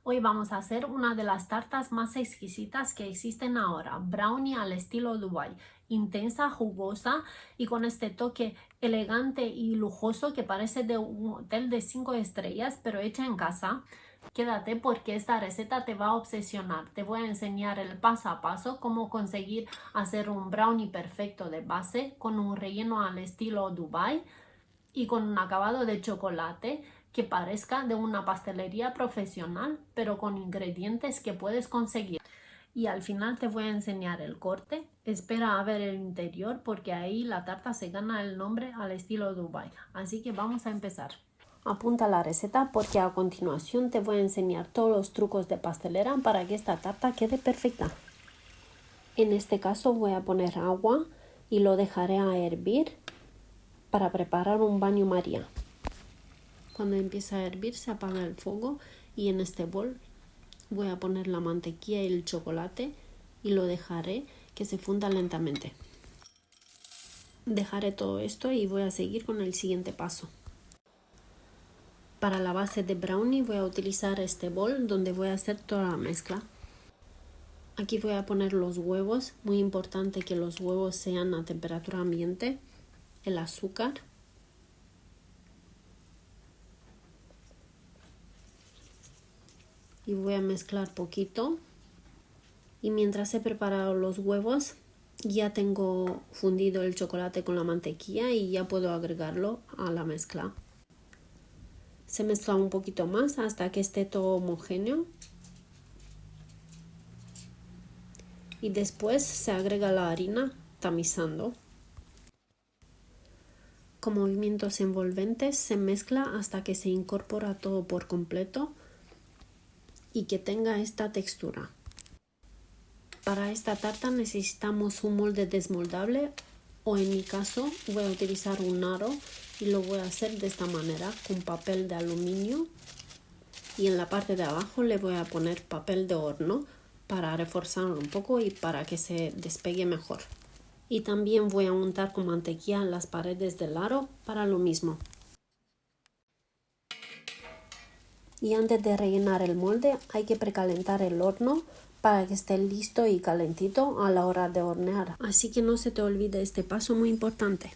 Hoy vamos a hacer una de las tartas más exquisitas que existen ahora, brownie al estilo Dubai, intensa, jugosa y con este toque elegante y lujoso que parece de un hotel de 5 estrellas, pero hecha en casa. Quédate porque esta receta te va a obsesionar. Te voy a enseñar el paso a paso cómo conseguir hacer un brownie perfecto de base con un relleno al estilo Dubai y con un acabado de chocolate que parezca de una pastelería profesional, pero con ingredientes que puedes conseguir. Y al final te voy a enseñar el corte. Espera a ver el interior porque ahí la tarta se gana el nombre al estilo Dubai. Así que vamos a empezar. Apunta la receta porque a continuación te voy a enseñar todos los trucos de pastelera para que esta tarta quede perfecta. En este caso voy a poner agua y lo dejaré a hervir para preparar un baño María. Cuando empieza a hervir se apaga el fuego y en este bol voy a poner la mantequilla y el chocolate y lo dejaré que se funda lentamente. Dejaré todo esto y voy a seguir con el siguiente paso. Para la base de brownie voy a utilizar este bol donde voy a hacer toda la mezcla. Aquí voy a poner los huevos, muy importante que los huevos sean a temperatura ambiente, el azúcar, y voy a mezclar poquito. Y mientras he preparado los huevos, ya tengo fundido el chocolate con la mantequilla y ya puedo agregarlo a la mezcla. Se mezcla un poquito más hasta que esté todo homogéneo. Y después se agrega la harina tamizando. Con movimientos envolventes se mezcla hasta que se incorpora todo por completo y que tenga esta textura. Para esta tarta necesitamos un molde desmoldable o en mi caso voy a utilizar un aro y lo voy a hacer de esta manera con papel de aluminio y en la parte de abajo le voy a poner papel de horno para reforzarlo un poco y para que se despegue mejor. Y también voy a untar con mantequilla las paredes del aro para lo mismo. Y antes de rellenar el molde hay que precalentar el horno para que esté listo y calentito a la hora de hornear. Así que no se te olvide este paso muy importante.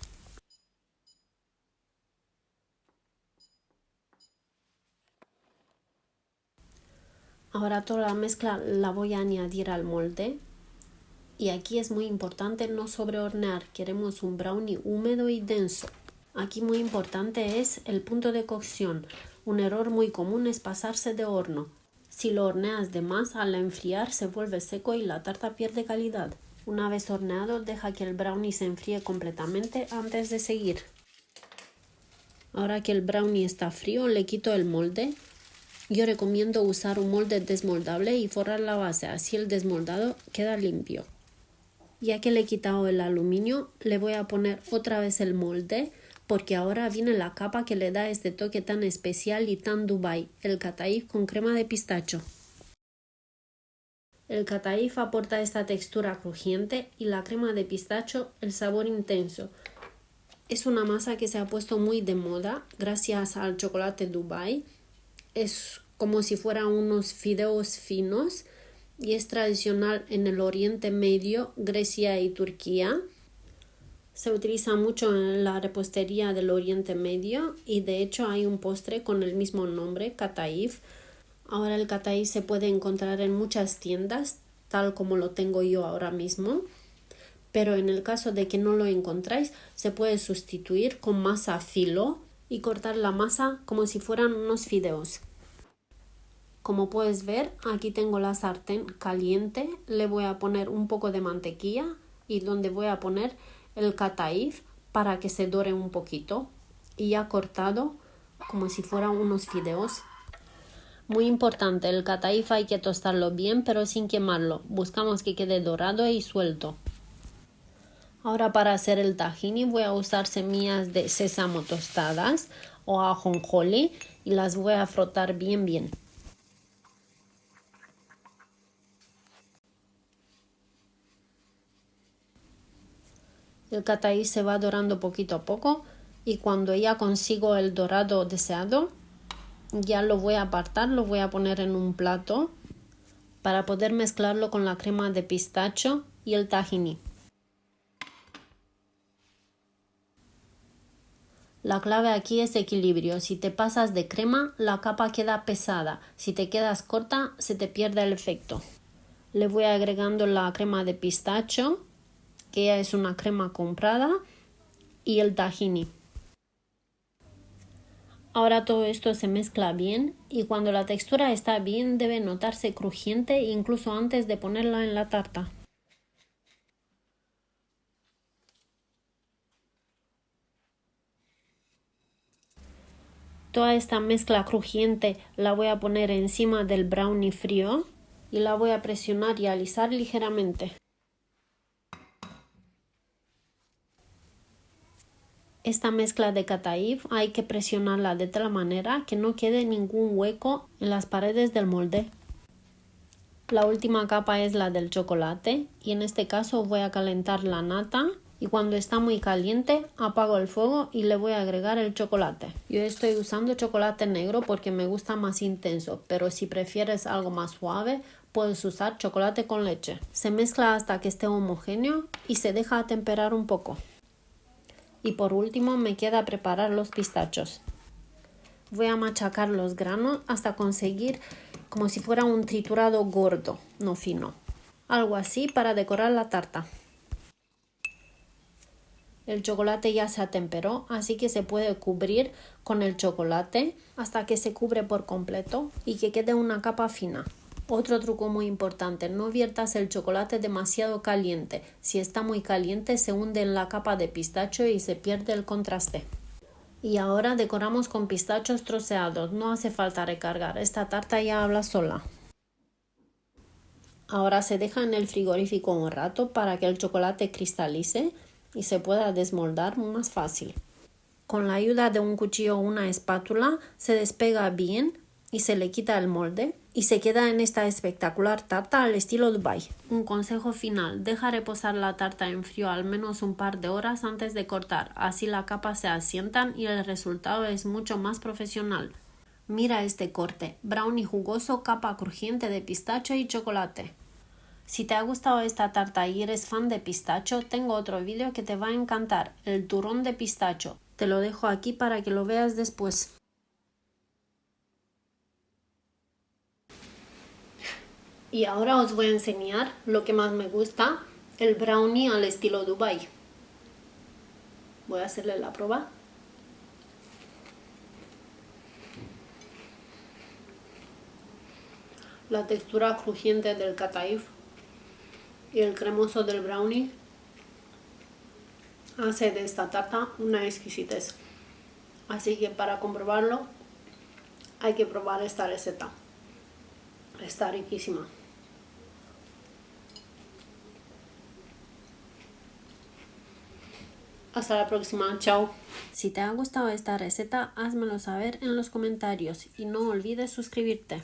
Ahora toda la mezcla la voy a añadir al molde. Y aquí es muy importante no sobrehornear. Queremos un brownie húmedo y denso. Aquí muy importante es el punto de cocción. Un error muy común es pasarse de horno. Si lo horneas de más, al enfriar se vuelve seco y la tarta pierde calidad. Una vez horneado, deja que el brownie se enfríe completamente antes de seguir. Ahora que el brownie está frío, le quito el molde. Yo recomiendo usar un molde desmoldable y forrar la base, así el desmoldado queda limpio. Ya que le he quitado el aluminio, le voy a poner otra vez el molde porque ahora viene la capa que le da este toque tan especial y tan Dubai, el Kataif con crema de pistacho. El Kataif aporta esta textura crujiente y la crema de pistacho el sabor intenso. Es una masa que se ha puesto muy de moda gracias al chocolate Dubai. Es como si fueran unos fideos finos y es tradicional en el Oriente Medio, Grecia y Turquía. Se utiliza mucho en la repostería del Oriente Medio y de hecho hay un postre con el mismo nombre, Kataif. Ahora el Kataif se puede encontrar en muchas tiendas, tal como lo tengo yo ahora mismo. Pero en el caso de que no lo encontráis, se puede sustituir con masa filo y cortar la masa como si fueran unos fideos. Como puedes ver, aquí tengo la sartén caliente, le voy a poner un poco de mantequilla y donde voy a poner el Kataif para que se dore un poquito y ya cortado como si fueran unos fideos. Muy importante, el Kataif hay que tostarlo bien pero sin quemarlo, buscamos que quede dorado y suelto. Ahora para hacer el tahini voy a usar semillas de sésamo tostadas o ajonjolí y las voy a frotar bien. El kataí se va dorando poquito a poco y cuando ya consigo el dorado deseado, ya lo voy a apartar, lo voy a poner en un plato para poder mezclarlo con la crema de pistacho y el tahini. La clave aquí es equilibrio. Si te pasas de crema, la capa queda pesada. Si te quedas corta, se te pierde el efecto. Le voy agregando la crema de pistacho, que ya es una crema comprada, y el tahini. Ahora todo esto se mezcla bien y cuando la textura está bien debe notarse crujiente incluso antes de ponerla en la tarta. Toda esta mezcla crujiente la voy a poner encima del brownie frío y la voy a presionar y alisar ligeramente. Esta mezcla de Kataif hay que presionarla de tal manera que no quede ningún hueco en las paredes del molde. La última capa es la del chocolate y en este caso voy a calentar la nata y cuando está muy caliente apago el fuego y le voy a agregar el chocolate. Yo estoy usando chocolate negro porque me gusta más intenso, pero si prefieres algo más suave puedes usar chocolate con leche. Se mezcla hasta que esté homogéneo y se deja atemperar un poco. Y por último me queda preparar los pistachos. Voy a machacar los granos hasta conseguir como si fuera un triturado gordo, no fino. Algo así para decorar la tarta. El chocolate ya se atemperó, así que se puede cubrir con el chocolate hasta que se cubre por completo y que quede una capa fina. Otro truco muy importante, no viertas el chocolate demasiado caliente. Si está muy caliente se hunde en la capa de pistacho y se pierde el contraste. Y ahora decoramos con pistachos troceados, no hace falta recargar, esta tarta ya habla sola. Ahora se deja en el frigorífico un rato para que el chocolate cristalice y se pueda desmoldar más fácil. Con la ayuda de un cuchillo o una espátula se despega bien y se le quita el molde y se queda en esta espectacular tarta al estilo Dubai. Un consejo final, deja reposar la tarta en frío al menos un par de horas antes de cortar, así la capa se asientan y el resultado es mucho más profesional. Mira este corte, brownie jugoso, capa crujiente de pistacho y chocolate. Si te ha gustado esta tarta y eres fan de pistacho, tengo otro vídeo que te va a encantar, el turrón de pistacho. Te lo dejo aquí para que lo veas después. Y ahora os voy a enseñar lo que más me gusta, el brownie al estilo Dubai. Voy a hacerle la prueba. La textura crujiente del Kataif y el cremoso del brownie hace de esta tarta una exquisitez. Así que para comprobarlo hay que probar esta receta. Está riquísima. Hasta la próxima, chao. Si te ha gustado esta receta, házmelo saber en los comentarios y no olvides suscribirte.